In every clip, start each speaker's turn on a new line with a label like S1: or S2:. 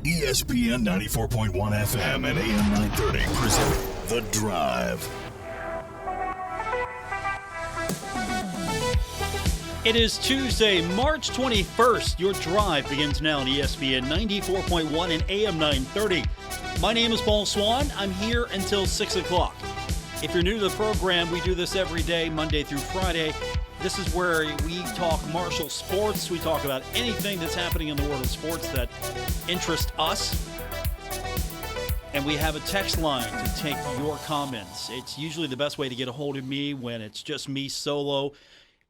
S1: ESPN 94.1 FM and AM 930 present The Drive.
S2: It is Tuesday, March 21st. Your drive begins now on ESPN 94.1 and AM 930. My name is Paul Swann. I'm here until 6 o'clock. If you're new to the program, we do this every day, Monday through Friday. This is where we talk Marshall sports. We talk about anything that's happening in the world of sports that interests us. And we have a text line to take your comments. It's usually the best way to get a hold of me when it's just me solo.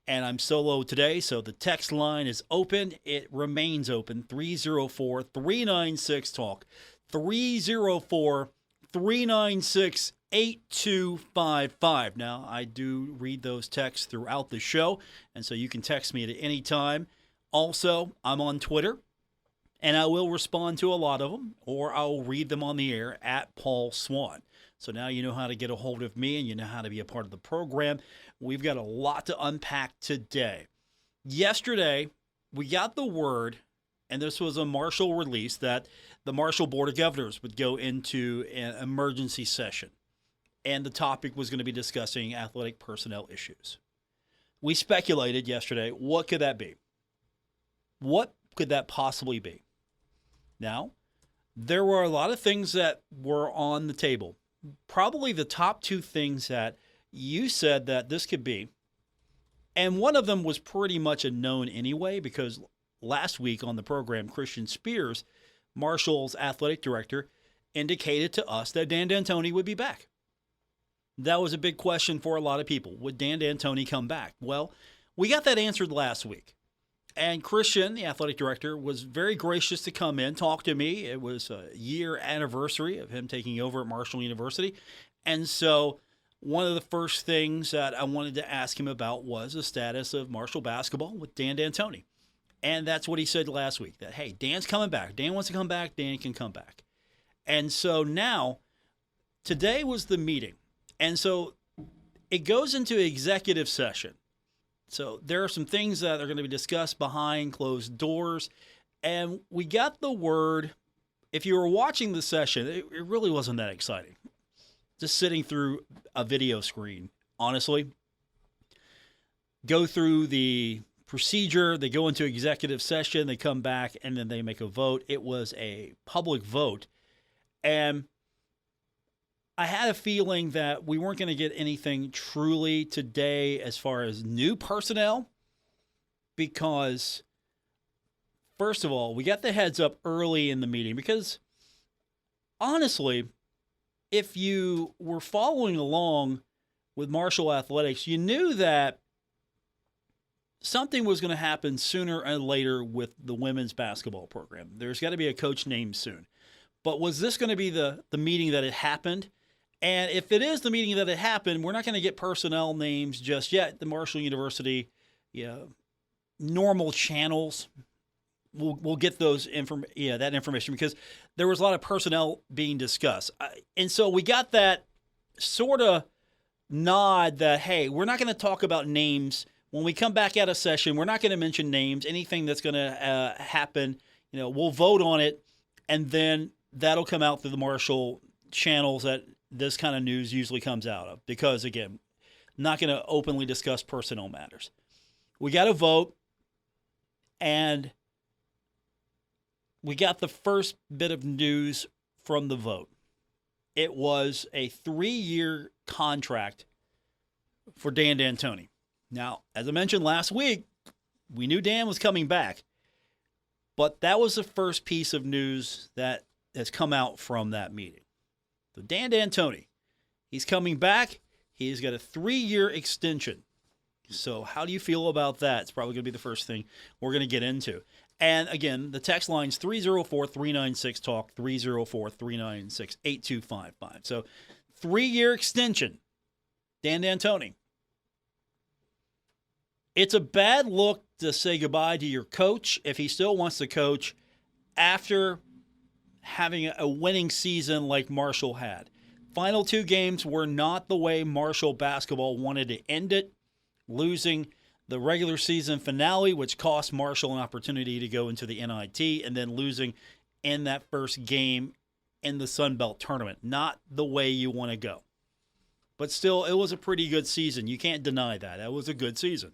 S2: And I'm solo today, so the text line is open. It remains open. 304-396-TALK. 304-396-8255. Now, I do read those texts throughout the show, and so you can text me at any time. Also, I'm on Twitter, and I will respond to a lot of them, or I'll read them on the air at Paul Swann. So now you know how to get a hold of me, and you know how to be a part of the program. We've got a lot to unpack today. Yesterday, we got the word, and this was a Marshall release, that the Marshall Board of Governors would go into an emergency session, and the topic was going to be discussing athletic personnel issues. We speculated yesterday, what could that be? What could that possibly be? Now, there were a lot of things that were on the table. Probably the top two things that you said that this could be, and one of them was pretty much a known anyway, because last week on the program, Christian Spears, Marshall's athletic director, indicated to us that Dan D'Antoni would be back. That was a big question for a lot of people. Would Dan D'Antoni come back? Well, we got that answered last week. And Christian, the athletic director, was very gracious to come in, talk to me. It was a year anniversary of him taking over at Marshall University. And so one of the first things that I wanted to ask him about was the status of Marshall basketball with Dan D'Antoni. And that's what he said last week, that, hey, Dan's coming back. Dan wants to come back. Dan can come back. And so now, today was the meeting. And so it goes into executive session. So there are some things that are going to be discussed behind closed doors. And we got the word, if you were watching the session, it really wasn't that exciting. Just sitting through a video screen, honestly. Go through the procedure, they go into executive session, they come back, and then they make a vote. It was a public vote. And I had a feeling that we weren't going to get anything truly today as far as new personnel, because, first of all, we got the heads up early in the meeting, because honestly, if you were following along with Marshall Athletics, you knew that something was going to happen sooner or later with the women's basketball program. There's got to be a coach named soon. But was this going to be the meeting that it happened? And if it is the meeting that it happened, we're not going to get personnel names just yet. The Marshall University, normal channels, we'll get those that information, because there was a lot of personnel being discussed. And so we got that sort of nod that, hey, we're not going to talk about names. When we come back out of session, we're not going to mention names. Anything that's going to happen, we'll vote on it, and then that'll come out through the Marshall channels that this kind of news usually comes out of, because, again, not going to openly discuss personnel matters. We got a vote, and we got the first bit of news from the vote. It was a 3-year contract for Dan D'Antoni. Now, as I mentioned last week, we knew Dan was coming back, but that was the first piece of news that has come out from that meeting. So Dan D'Antoni, he's coming back. He's got a 3-year extension. So how do you feel about that? It's probably going to be the first thing we're going to get into. And again, the text line's 304-396-TALK, 304-396-8255. So 3-year extension, Dan D'Antoni. It's a bad look to say goodbye to your coach if he still wants to coach after having a winning season like Marshall had. Final 2 games were not the way Marshall basketball wanted to end it, losing the regular season finale, which cost Marshall an opportunity to go into the NIT, and then losing in that first game in the Sun Belt tournament. Not the way you want to go. But still, it was a pretty good season. You can't deny that. That was a good season.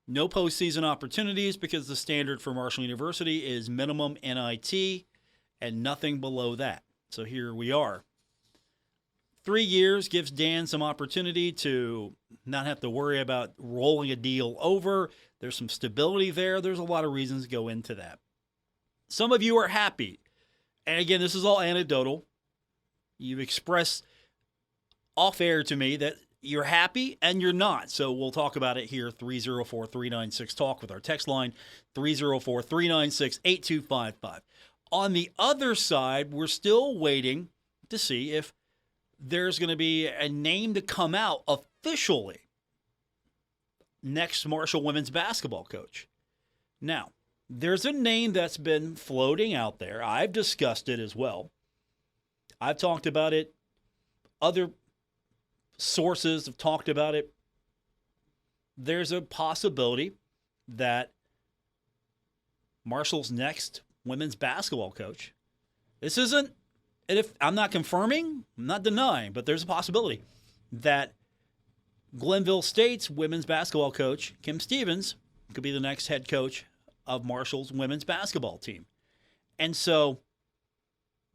S2: No postseason opportunities because the standard for Marshall University is minimum NIT and nothing below that. So here we are. 3 years gives Dan some opportunity to not have to worry about rolling a deal over. There's some stability there. There's a lot of reasons to go into that. Some of you are happy. And again, this is all anecdotal. You've expressed off-air to me that you're happy and you're not. So we'll talk about it here, 304-396-TALK with our text line, 304-396-8255. On the other side, we're still waiting to see if there's going to be a name to come out officially. Next Marshall women's basketball coach. Now, there's a name that's been floating out there. I've discussed it as well. I've talked about it. Other sources have talked about it. There's a possibility that Marshall's next women's basketball coach, this isn't, and if I'm not confirming, I'm not denying, but there's a possibility that Glenville State's women's basketball coach, Kim Stevens, could be the next head coach of Marshall's women's basketball team. And so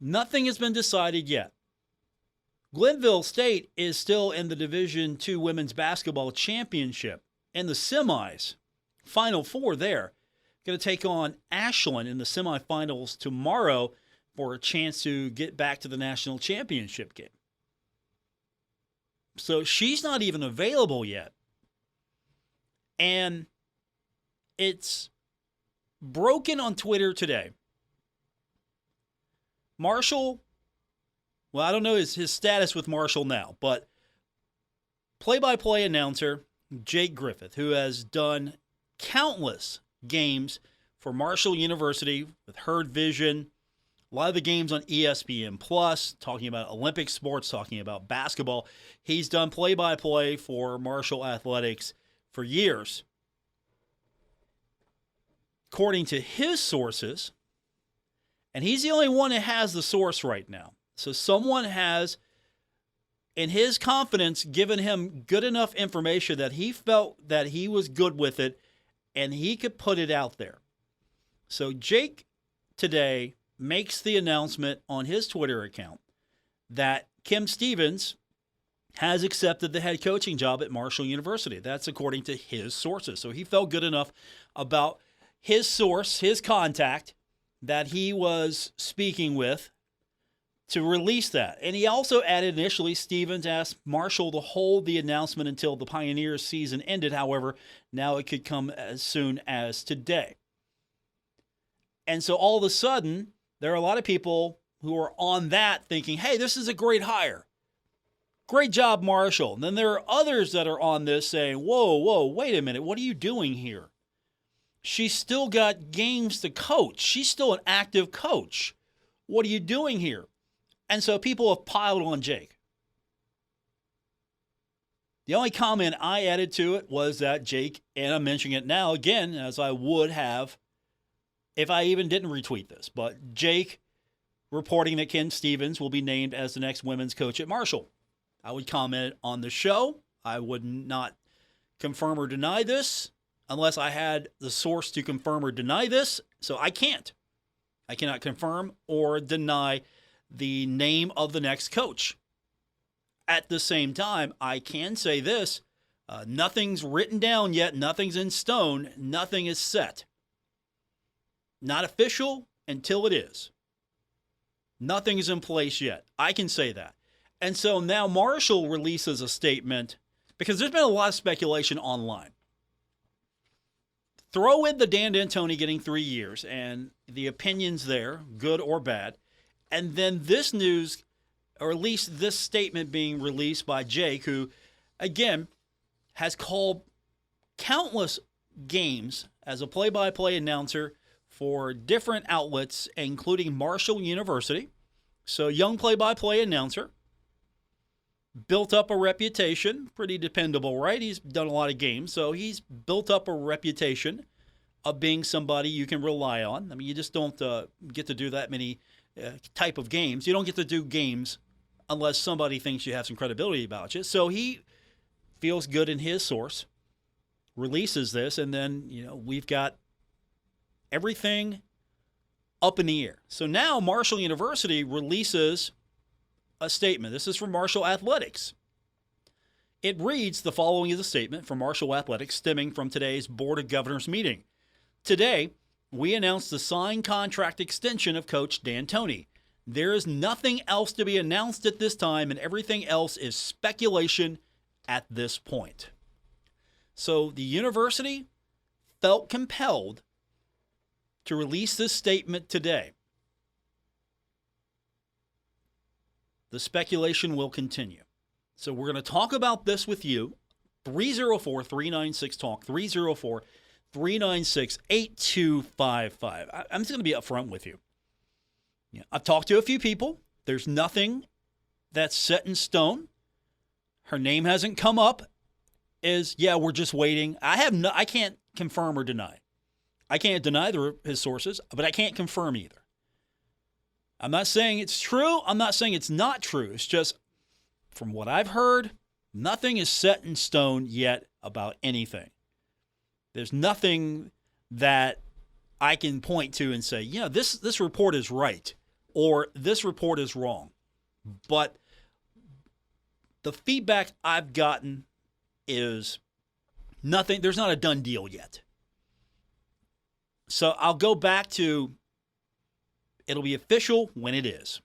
S2: nothing has been decided yet. Glenville State is still in the Division II Women's Basketball Championship in the semis, Final Four there. Going to take on Ashland in the semifinals tomorrow for a chance to get back to the national championship game. So she's not even available yet. And it's broken on Twitter today. Marshall, well, I don't know his status with Marshall now, but play-by-play announcer Jake Griffith, who has done countless games for Marshall University with Herd Vision, a lot of the games on ESPN Plus, talking about Olympic sports, talking about basketball. He's done play-by-play for Marshall Athletics for years. According to his sources, and he's the only one that has the source right now. So someone has, in his confidence, given him good enough information that he felt that he was good with it and he could put it out there. So Jake today makes the announcement on his Twitter account that Kim Stevens has accepted the head coaching job at Marshall University. That's according to his sources. So he felt good enough about his source, his contact that he was speaking with to release that. And he also added initially Stevens asked Marshall to hold the announcement until the Pioneers season ended. However, now it could come as soon as today. And so all of a sudden, there are a lot of people who are on that thinking, hey, this is a great hire. Great job, Marshall. And then there are others that are on this saying, whoa, wait a minute. What are you doing here? She's still got games to coach. She's still an active coach. What are you doing here? And so people have piled on Jake. The only comment I added to it was that Jake, and I'm mentioning it now again, as I would have if I even didn't retweet this, but Jake reporting that Kim Stevens will be named as the next women's coach at Marshall. I would comment on the show. I would not confirm or deny this unless I had the source to confirm or deny this. So I can't. I cannot confirm or deny the name of the next coach. At the same time, I can say this. Nothing's written down yet. Nothing's in stone. Nothing is set. Not official until it is. Nothing is in place yet. I can say that. And so now Marshall releases a statement because there's been a lot of speculation online. Throw in the Dan D'Antoni getting 3 years and the opinions there, good or bad. And then this news, or at least this statement being released by Jake, who, again, has called countless games as a play-by-play announcer for different outlets, including Marshall University. So young play-by-play announcer. Built up a reputation. Pretty dependable, right? He's done a lot of games, so he's built up a reputation of being somebody you can rely on. I mean, you just don't get to do that many type of games. You don't get to do games unless somebody thinks you have some credibility about you. So he feels good in his source, releases this, and then, we've got everything up in the air. So now Marshall University releases a statement. This is from Marshall Athletics. It reads, the following is a statement from Marshall Athletics stemming from today's Board of Governors meeting. Today, we announced the signed contract extension of Coach D'Antoni. There is nothing else to be announced at this time, and everything else is speculation at this point. So the university felt compelled to release this statement today. The speculation will continue. So we're going to talk about this with you. 304-396-TALK, 304-396-8255. I'm just going to be upfront with you. I've talked to a few people. There's nothing that's set in stone. Her name hasn't come up as, we're just waiting. I can't confirm or deny. I can't deny his sources, but I can't confirm either. I'm not saying it's true. I'm not saying it's not true. It's just, from what I've heard, nothing is set in stone yet about anything. There's nothing that I can point to and say, this report is right or this report is wrong. But the feedback I've gotten is nothing. There's not a done deal yet. So I'll go back to, it'll be official when it is.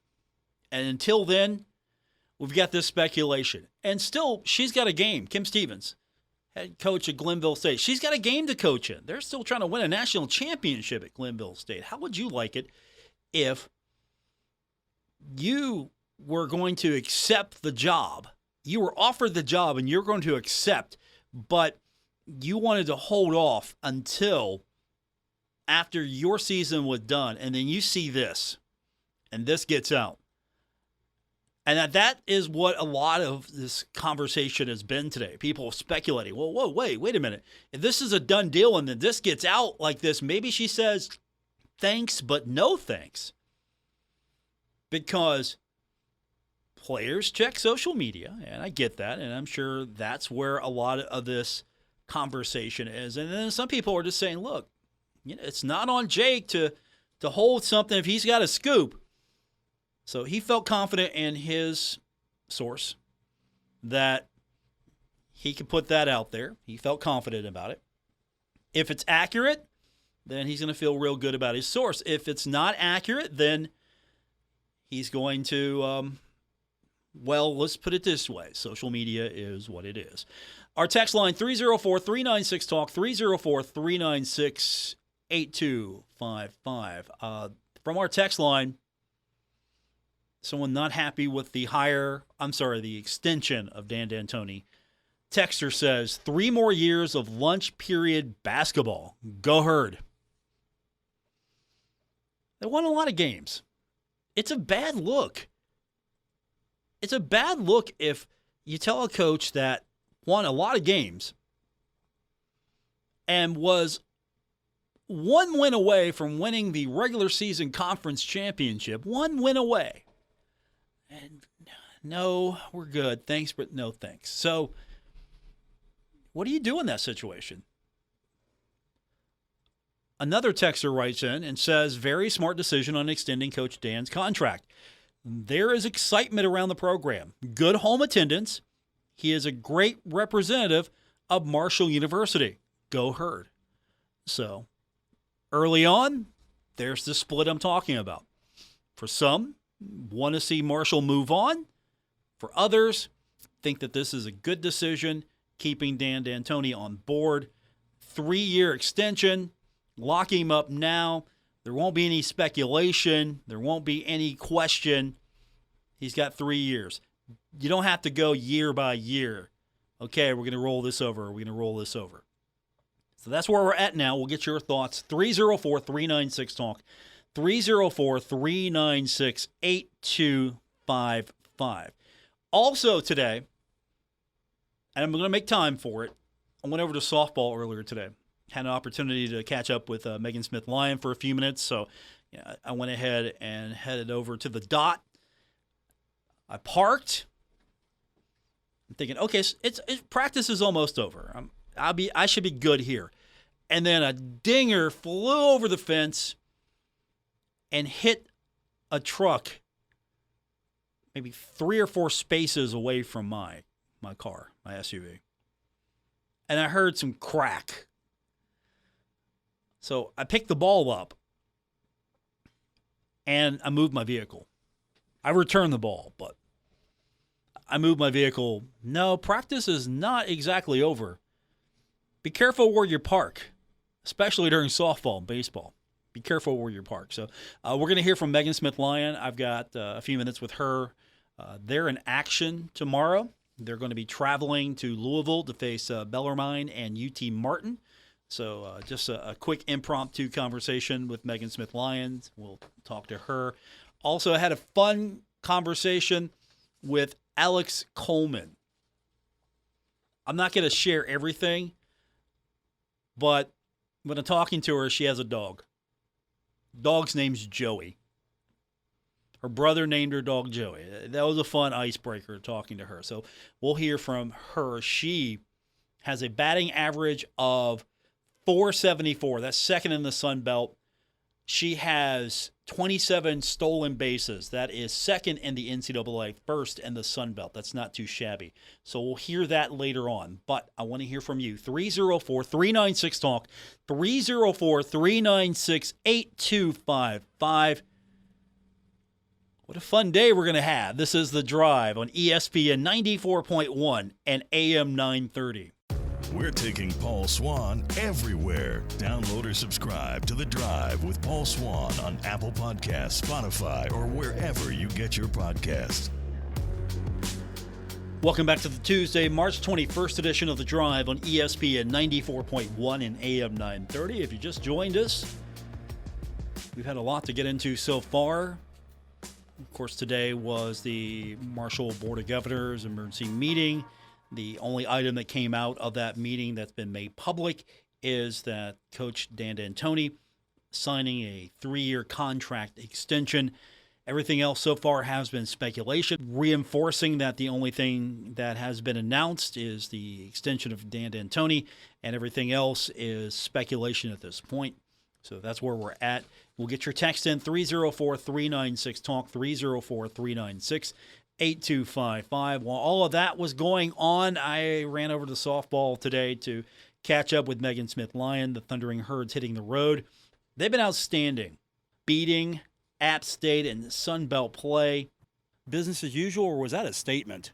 S2: And until then, we've got this speculation. And still, she's got a game. Kim Stevens, head coach at Glenville State. She's got a game to coach in. They're still trying to win a national championship at Glenville State. How would you like it if you were going to accept the job? You were offered the job and you're going to accept, but you wanted to hold off until after your season was done, and then you see this, and this gets out. And that is what a lot of this conversation has been today. People speculating, well, wait a minute. If this is a done deal and then this gets out like this, maybe she says thanks, but no thanks. Because players check social media, and I get that, and I'm sure that's where a lot of this conversation is. And then some people are just saying, look, it's not on Jake to hold something if he's got a scoop. So he felt confident in his source that he could put that out there. He felt confident about it. If it's accurate, then he's going to feel real good about his source. If it's not accurate, then he's going to, let's put it this way. Social media is what it is. Our text line, 304-396-TALK, 304-396-8255. From our text line, someone not happy with the extension of Dan D'Antoni. Texter says, 3 more years of lunch period basketball. Go Herd. They won a lot of games. It's a bad look. It's a bad look if you tell a coach that won a lot of games and was 1 win away from winning the regular season conference championship. 1 win away. And no, we're good. Thanks, but no thanks. So what do you do in that situation? Another texter writes in and says, very smart decision on extending Coach Dan's contract. There is excitement around the program. Good home attendance. He is a great representative of Marshall University. Go Herd. So early on, there's the split I'm talking about. For some, want to see Marshall move on. For others, think that this is a good decision, keeping Dan D'Antoni on board. 3-year extension, lock him up now. There won't be any speculation. There won't be any question. He's got 3 years. You don't have to go year by year. Okay, we're going to roll this over. We're going to roll this over. So that's where we're at now. We'll get your thoughts. 304-396-TALK. 304-396-8255. Also today, and I'm going to make time for it, I went over to softball earlier today. had an opportunity to catch up with Megan Smith Lyon for a few minutes, so I went ahead and headed over to the dot. I parked. I'm thinking, okay, it's practice is almost over. I should be good here. And then a dinger flew over the fence and hit a truck maybe 3 or 4 spaces away from my car, my SUV. And I heard some crack. So I picked the ball up and I moved my vehicle. I returned the ball, but I moved my vehicle. No, practice is not exactly over. Be careful where you park, especially during softball and baseball. Be careful where you park. So we're going to hear from Megan Smith Lyon. I've got a few minutes with her. They're in action tomorrow. They're going to be traveling to Louisville to face Bellarmine and UT Martin. So just a quick impromptu conversation with Megan Smith Lyon. We'll talk to her. Also, I had a fun conversation with Alex Coleman. I'm not going to share everything, but when I'm talking to her, she has a dog. Dog's name's Joey. Her brother named her dog Joey. That was a fun icebreaker talking to her. So we'll hear from her. She has a batting average of .474. That's second in the Sun Belt. She has 27 stolen bases. That is second in the NCAA, first in the Sun Belt. That's not too shabby. So we'll hear that later on. But I want to hear from you. 304-396-TALK, 304-396-8255. What a fun day we're going to have. This is The Drive on ESPN 94.1 and AM 930.
S1: We're taking Paul Swann everywhere. Download or subscribe to The Drive with Paul Swann on Apple Podcasts, Spotify, or wherever you get your podcasts.
S2: Welcome back to the Tuesday, March 21st edition of The Drive on ESPN 94.1 and AM 930. If you just joined us, we've had a lot to get into so far. Of course, today was the Marshall Board of Governors emergency meeting. The only item that came out of that meeting that's been made public is that Coach Dan D'Antoni signing a 3-year contract extension. Everything else so far has been speculation, reinforcing that the only thing that has been announced is the extension of Dan D'Antoni, and everything else is speculation at this point. So that's where we're at. We'll get your text in, 304-396-TALK, 304-396-8255. While all of that was going on, I ran over to softball today to catch up with Megan Smith Lyon, the Thundering Herds hitting the road. They've been outstanding, beating App State and Sun Belt play. Business as usual, or was that a statement?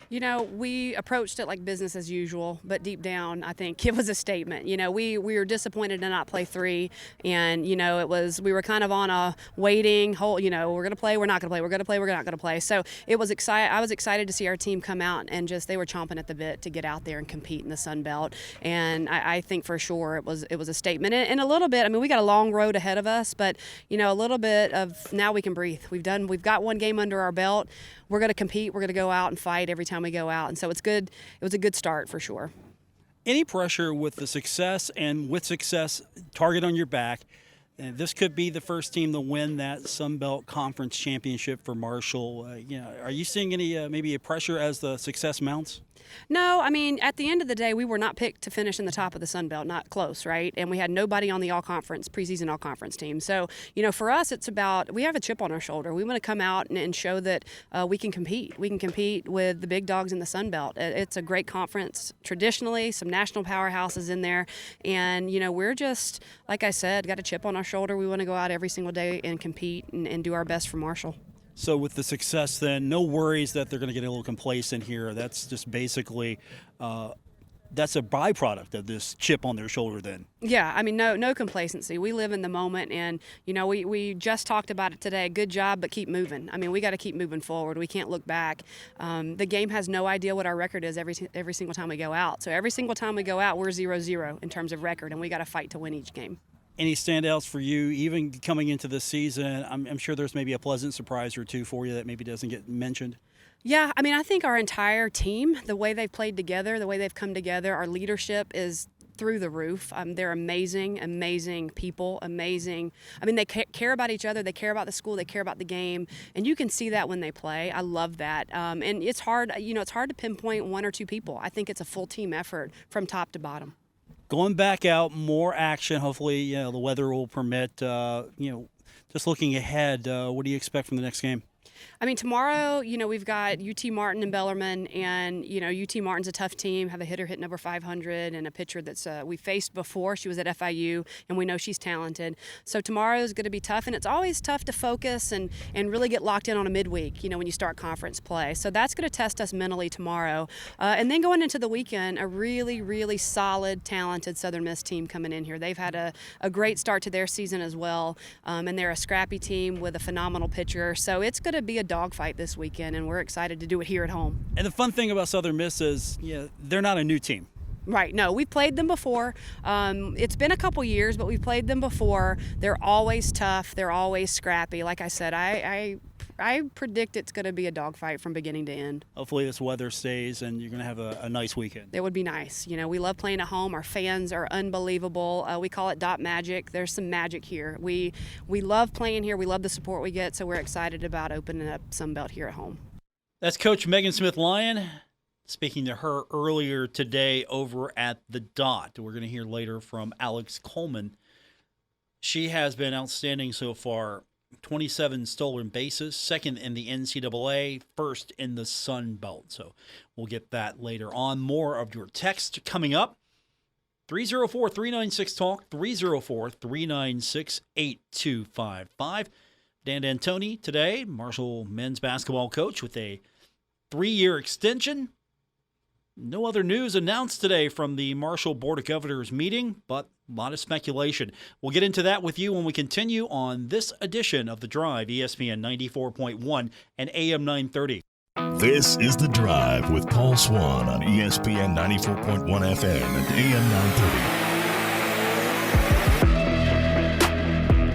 S3: You know, we approached it like business as usual, but deep down, I think it was a statement. You know, we were disappointed to not play 3, and, you know, we were kind of on a waiting whole, you know, we're going to play, we're not going to play, we're going to play, we're not going to play. So it was I was excited to see our team come out and they were chomping at the bit to get out there and compete in the Sun Belt. And I think for sure it was a statement. And a little bit, I mean, we got a long road ahead of us, but, you know, a little bit of now we can breathe. We've got one game under our belt. We're going to compete. We're going to go out and fight every time we go out. And so it's good. It was a good start for sure.
S2: Any pressure with the success and with success, target on your back. And this could be the first team to win that Sun Belt Conference Championship for Marshall. Are you seeing any maybe a pressure as the success mounts?
S3: No, I mean, at the end of the day, we were not picked to finish in the top of the Sun Belt, not close, right? And we had nobody on the all-conference, preseason all-conference team. So, you know, for us, it's about, we have a chip on our shoulder. We want to come out and show that we can compete. We can compete with the big dogs in the Sun Belt. It's a great conference traditionally, some national powerhouses in there. And, you know, we're just, like I said, got a chip on our shoulder. We want to go out every single day and compete and do our best for Marshall.
S2: So with the success then, no worries that they're going to get a little complacent here. That's just basically that's a byproduct of this chip on their shoulder then.
S3: Yeah, I mean, no complacency. We live in the moment, and, you know, we just talked about it today. Good job, but keep moving. I mean, we got to keep moving forward. We can't look back. The game has no idea what our record is every single time we go out. So every single time we go out, we're 0-0 in terms of record, and we got to fight to win each game.
S2: Any standouts for you, even coming into this season? I'm sure there's maybe a pleasant surprise or two for you that maybe doesn't get mentioned.
S3: Yeah, I mean, I think our entire team, the way they've played together, the way they've come together, our leadership is through the roof. They're amazing people, amazing. I mean, they care about each other. They care about the school. They care about the game. And you can see that when they play. I love that. And it's hard, it's hard to pinpoint one or two people. I think it's a full team effort from top to bottom.
S2: Going back out, more action. Hopefully, the weather will permit. Just looking ahead, what do you expect from the next game?
S3: I mean, tomorrow, we've got UT Martin and Bellarmine, and, UT Martin's a tough team, have a hitter hitting over 500 and a pitcher that's we faced before. She was at FIU, and we know she's talented. So tomorrow is going to be tough, and it's always tough to focus and really get locked in on a midweek, when you start conference play. So that's going to test us mentally tomorrow. And then going into the weekend, a really, really solid, talented Southern Miss team coming in here. They've had a great start to their season as well, and they're a scrappy team with a phenomenal pitcher. So it's going to be a dogfight this weekend, and we're excited to do it here at home.
S2: And the fun thing about Southern Miss is, they're not a new team.
S3: Right. No, we've played them before. It's been a couple years, but we've played them before. They're always tough. They're always scrappy. Like I said, I predict it's going to be a dogfight from beginning to end.
S2: Hopefully this weather stays and you're going to have a nice weekend.
S3: It would be nice. We love playing at home. Our fans are unbelievable. We call it dot magic. There's some magic here. We love playing here. We love the support we get, so we're excited about opening up Sunbelt here at home.
S2: That's Coach Megan Smith Lyon. Speaking to her earlier today over at the Dot. We're going to hear later from Alex Coleman. She has been outstanding so far. 27 stolen bases, second in the NCAA, first in the Sun Belt. So we'll get that later on. More of your text coming up. 304-396-TALK, 304-396-8255. Dan D'Antoni today, Marshall men's basketball coach with a 3-year extension. No other news announced today from the Marshall Board of Governors meeting, but a lot of speculation. We'll get into that with you when we continue on this edition of The Drive, ESPN 94.1 and AM 930.
S1: This is The Drive with Paul Swann on ESPN 94.1 FM and AM 930.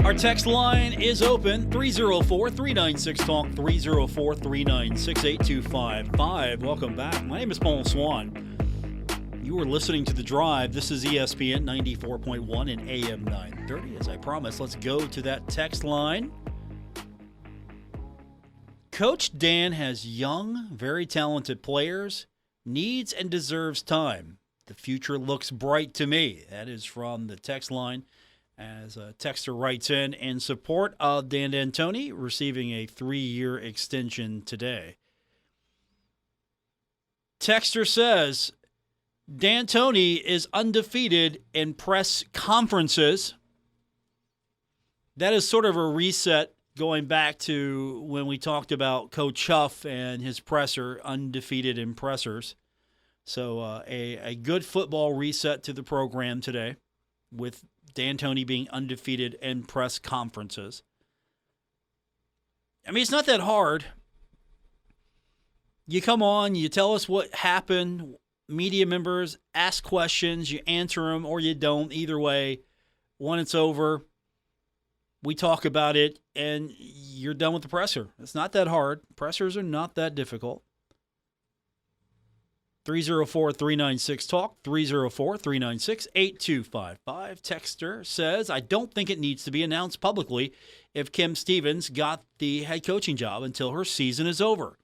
S2: Our text line is open, 304-396-TALK, 304-396-8255. Welcome back. My name is Paul Swann. You are listening to The Drive. This is ESPN 94.1 and AM 930. As I promised, let's go to that text line. Coach Dan has young, very talented players, needs and deserves time. The future looks bright to me. That is from the text line. As a texter writes in support of Dan D'Antoni receiving a 3-year extension today. Texter says, D'Antoni is undefeated in press conferences. That is sort of a reset going back to when we talked about Coach Huff and his presser, undefeated in pressers. So a good football reset to the program today with D'Antoni being undefeated in press conferences. I mean, it's not that hard. You come on, you tell us what happened. Media members ask questions, you answer them or you don't. Either way, when it's over, we talk about it and you're done with the presser. It's not that hard. Pressers are not that difficult. 304-396-TALK, 304-396-8255. Texter says, I don't think it needs to be announced publicly if Kim Stevens got the head coaching job until her season is over.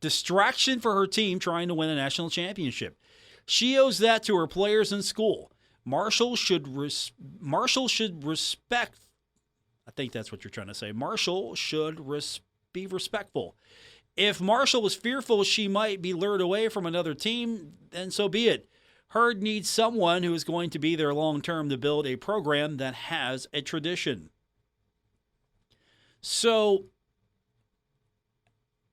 S2: Distraction for her team trying to win a national championship. She owes that to her players in school. Marshall should respect, I think that's what you're trying to say. Marshall should be respectful. If Marshall was fearful she might be lured away from another team, then so be it. Herd needs someone who is going to be there long-term to build a program that has a tradition. So,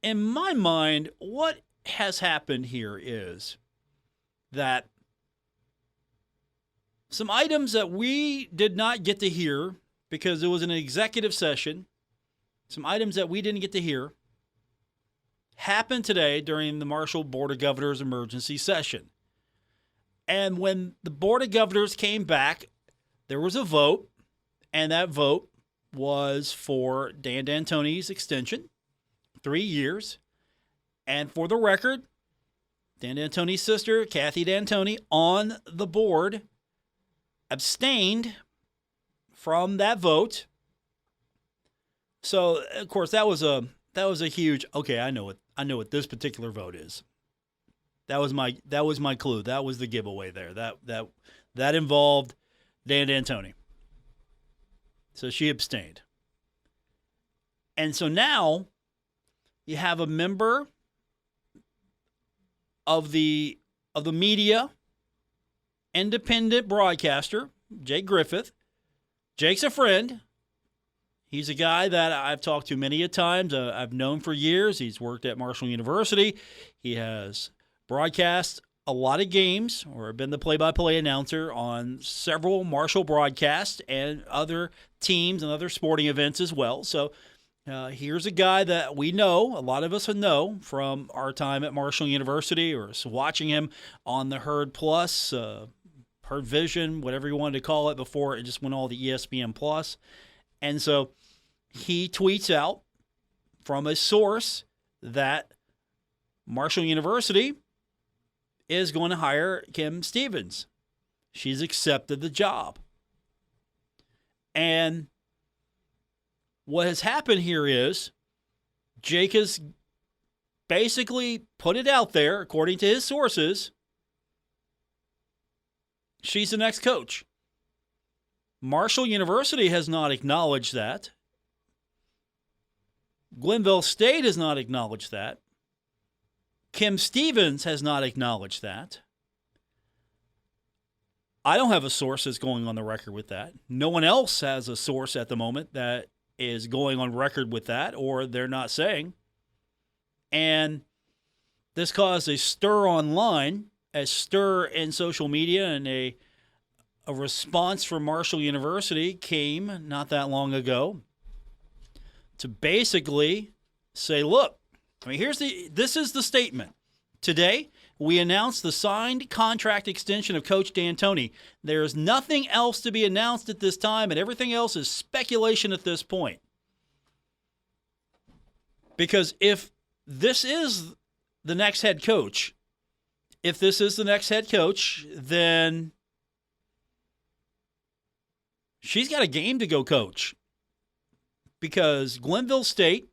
S2: in my mind, what has happened here is that some items that we did not get to hear because it was an executive session, some items that we didn't get to hear, happened today during the Marshall Board of Governors emergency session. And when the Board of Governors came back, there was a vote, and that vote was for Dan D'Antoni's extension, 3 years. And for the record, Dan D'Antoni's sister, Kathy D'Antoni, on the board, abstained from that vote. So, of course, that was a huge, okay, I know what this particular vote is. That was my clue. That was the giveaway there. That involved Dan D'Antoni. So she abstained. And so now you have a member of the media, independent broadcaster, Jake Griffith. Jake's a friend. He's a guy that I've talked to many a times. I've known for years. He's worked at Marshall University. He has broadcast a lot of games or been the play-by-play announcer on several Marshall broadcasts and other teams and other sporting events as well. So here's a guy that we know, a lot of us know from our time at Marshall University or watching him on the Herd Plus, Herd Vision, whatever you wanted to call it before it just went all the ESPN Plus. And so he tweets out from a source that Marshall University is going to hire Kim Stevens. She's accepted the job. And what has happened here is Jake has basically put it out there, according to his sources, she's the next coach. Marshall University has not acknowledged that. Glenville State has not acknowledged that. Kim Stevens has not acknowledged that. I don't have a source that's going on the record with that. No one else has a source at the moment that is going on record with that, or they're not saying. And this caused a stir online, a stir in social media, and a response from Marshall University came not that long ago to basically say, look, I mean, this is the statement. Today, we announced the signed contract extension of Coach D'Antoni. There is nothing else to be announced at this time, and everything else is speculation at this point. Because if this is the next head coach, then she's got a game to go coach. Because Glenville State,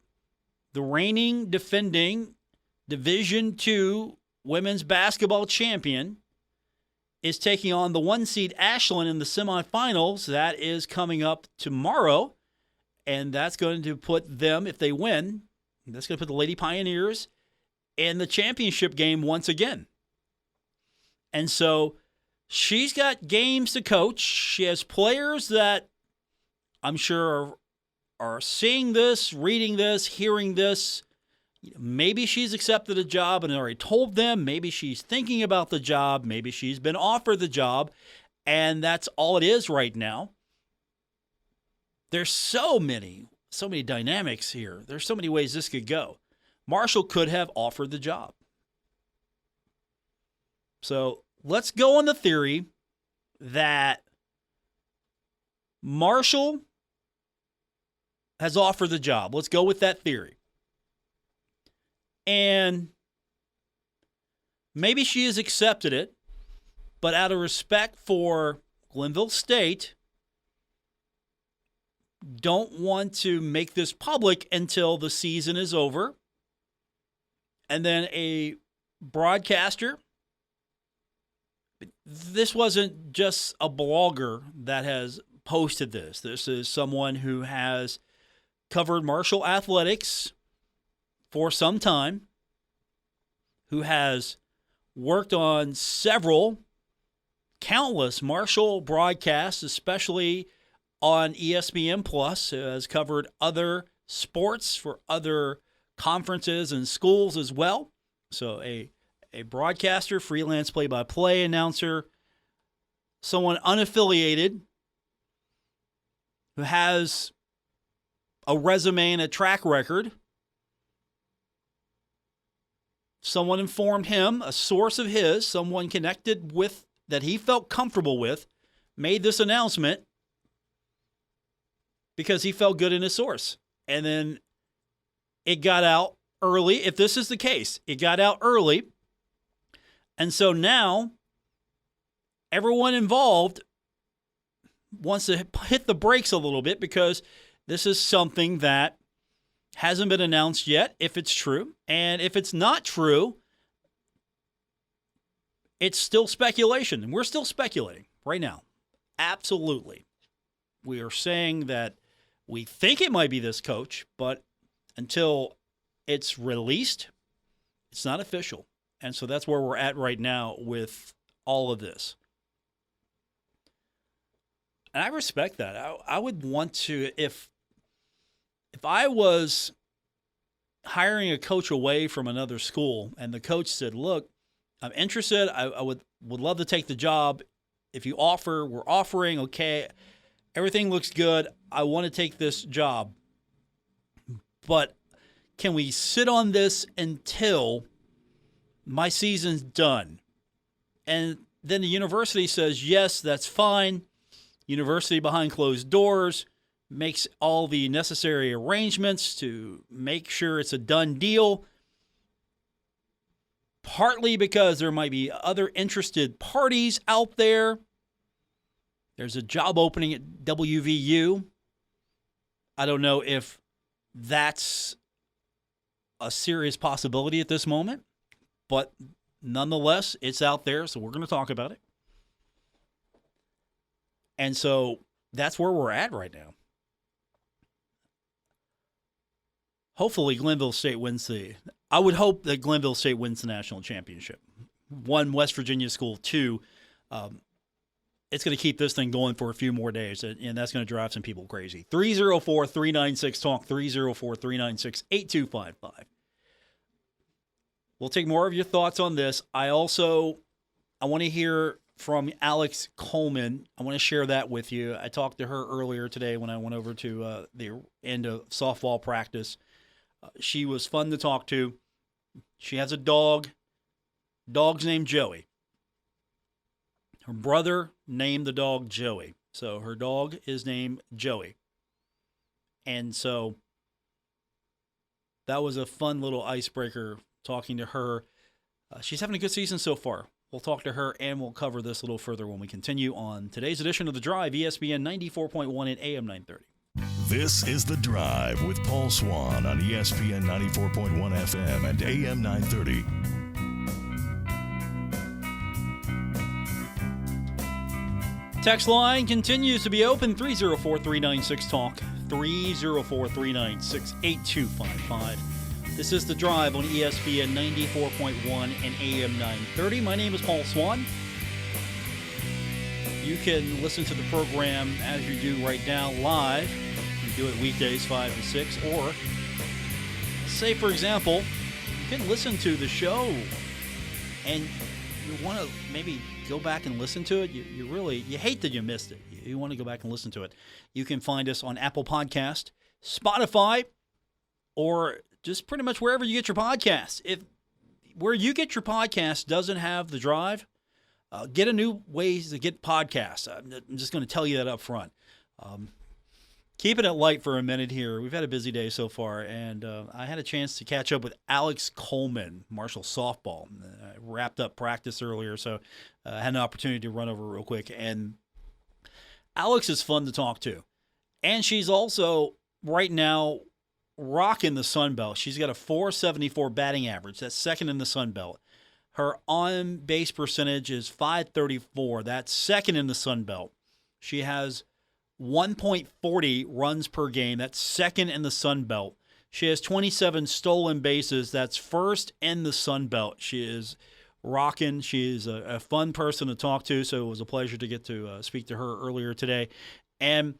S2: the reigning, defending Division II women's basketball champion, is taking on the 1 seed Ashland in the semifinals. That is coming up tomorrow, and that's going to put them, if they win, that's going to put the Lady Pioneers in the championship game once again. And so she's got games to coach. She has players that I'm sure are seeing this, reading this, hearing this. Maybe she's accepted a job and already told them. Maybe she's thinking about the job. Maybe she's been offered the job, and that's all it is right now. There's so many dynamics here. There's so many ways this could go. Marshall could have offered the job. So let's go on the theory that Marshall has offered the job. Let's go with that theory. And maybe she has accepted it, but out of respect for Glenville State, don't want to make this public until the season is over. And then a broadcaster, this wasn't just a blogger that has posted this. This is someone who has covered Marshall athletics for some time, who has worked on countless Marshall broadcasts, especially on ESPN Plus, has covered other sports for other conferences and schools as well. So a broadcaster, freelance play-by-play announcer, someone unaffiliated who has a resume and a track record. Someone informed him, a source of his, someone connected with, that he felt comfortable with, made this announcement because he felt good in his source. And then it got out early. If this is the case, it got out early. And so now everyone involved wants to hit the brakes a little bit because this is something that hasn't been announced yet, if it's true. And if it's not true, it's still speculation. And we're still speculating right now. Absolutely. We are saying that we think it might be this coach, but until it's released, it's not official. And so that's where we're at right now with all of this. And I respect that. I would want to, if I was hiring a coach away from another school and the coach said, look, I'm interested. I would love to take the job. If you offer, we're offering. Okay, everything looks good. I want to take this job. But can we sit on this until my season's done? And then the university says, yes, that's fine. University behind closed doors makes all the necessary arrangements to make sure it's a done deal. Partly because there might be other interested parties out there. There's a job opening at WVU. I don't know if that's a serious possibility at this moment, but nonetheless, it's out there, so we're going to talk about it. And so that's where we're at right now. Hopefully, Glenville State wins I would hope that Glenville State wins the national championship. 1, West Virginia school. 2, it's going to keep this thing going for a few more days, and that's going to drive some people crazy. 304-396-TALK, 304-396-8255. We'll take more of your thoughts on this. I want to hear from Alex Coleman. I want to share that with you. I talked to her earlier today when I went over to the end of softball practice. She was fun to talk to. She has a dog. Dog's named Joey. Her brother named the dog Joey. So her dog is named Joey. And so that was a fun little icebreaker talking to her. She's having a good season so far. We'll talk to her and we'll cover this a little further when we continue on today's edition of The Drive, ESPN 94.1 and AM 930.
S1: This is The Drive with Paul Swann on ESPN 94.1 FM and AM 930.
S2: Text line continues to be open, 304-396-TALK, 304-396-8255. This is The Drive on ESPN 94.1 and AM 930. My name is Paul Swann. You can listen to the program as you do right now live. You do it weekdays 5 to 6, or say, for example, you can listen to the show and you want to maybe go back and listen to it. You hate that you missed it. You want to go back and listen to it. You can find us on Apple Podcast, Spotify, or just pretty much wherever you get your podcasts. If where you get your podcast doesn't have The Drive, get a new ways to get podcasts. I'm just going to tell you that up front. Keeping it light for a minute here. We've had a busy day so far, and I had a chance to catch up with Alex Coleman, Marshall softball. I wrapped up practice earlier, so I had an opportunity to run over real quick. And Alex is fun to talk to. And she's also, right now, rocking the Sun Belt. She's got a .474 batting average. That's second in the Sun Belt. Her on-base percentage is .534. That's second in the Sun Belt. She has 1.40 runs per game. That's second in the Sun Belt. She has 27 stolen bases. That's first in the Sun Belt. She is rocking. She is a fun person to talk to, so it was a pleasure to get to speak to her earlier today. And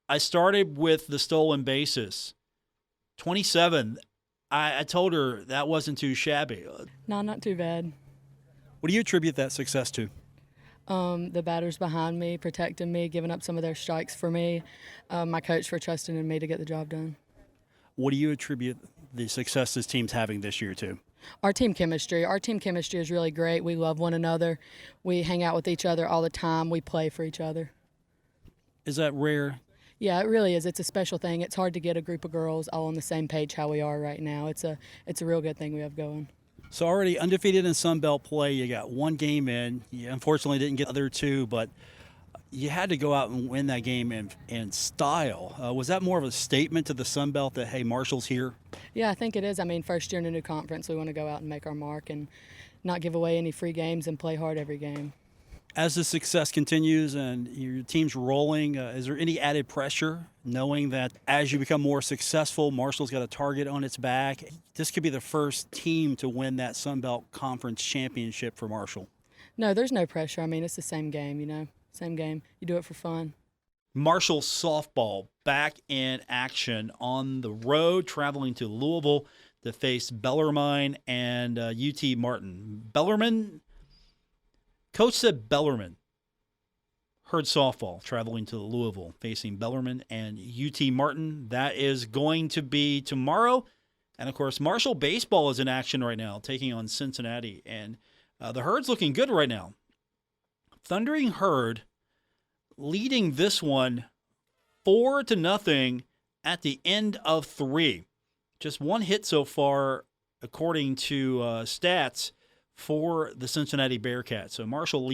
S2: I started with the stolen bases. 27. I told her that wasn't too shabby.
S4: No, not too bad.
S2: What do you attribute that success to?
S4: The batters behind me, protecting me, giving up some of their strikes for me, my coach for trusting in me to get the job done.
S2: What do you attribute the success this team's having this year to?
S4: Our team chemistry. Our team chemistry is really great. We love one another. We hang out with each other all the time. We play for each other.
S2: Is that rare?
S4: Yeah, it really is. It's a special thing. It's hard to get a group of girls all on the same page how we are right now. It's a real good thing we have going.
S2: So already undefeated in Sun Belt play. You got one game in. You unfortunately didn't get the other two, but you had to go out and win that game in style. Was that more of a statement to the Sun Belt that, hey, Marshall's here?
S4: Yeah, I think it is. I mean, first year in a new conference, we want to go out and make our mark and not give away any free games and play hard every game.
S2: As the success continues and your team's rolling, is there any added pressure knowing that as you become more successful, Marshall's got a target on its back? This could be the first team to win that Sun Belt Conference championship for Marshall.
S4: No, there's no pressure. I mean, it's the same game, you know, same game. You do it for fun.
S2: Marshall softball back in action on the road, traveling to Louisville to face Bellarmine and UT Martin. Bellarmine, coach said Bellarmine, Herd softball traveling to Louisville, facing Bellarmine and UT Martin. That is going to be tomorrow. And, of course, Marshall baseball is in action right now, taking on Cincinnati. And the Herd's looking good right now. Thundering Herd leading this one 4-0 at the end of 3. Just one hit so far, according to stats, for the Cincinnati Bearcats. So Marshall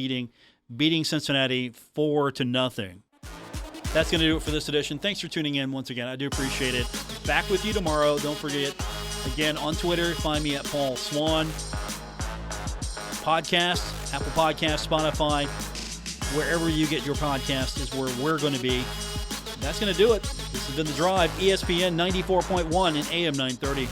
S2: beating Cincinnati 4-0. That's going to do it for this edition. Thanks for tuning in once again. I do appreciate it. Back with you tomorrow. Don't forget, again, on Twitter, find me at Paul Swann. Podcast, Apple Podcasts, Spotify, wherever you get your podcast is where we're going to be. That's going to do it. This has been The Drive, ESPN 94.1 and AM 930.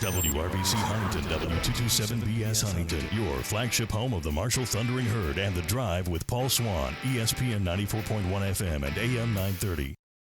S1: WRBC Huntington, W227BS Huntington, your flagship home of the Marshall Thundering Herd and The Drive with Paul Swann, ESPN 94.1 FM and AM 930.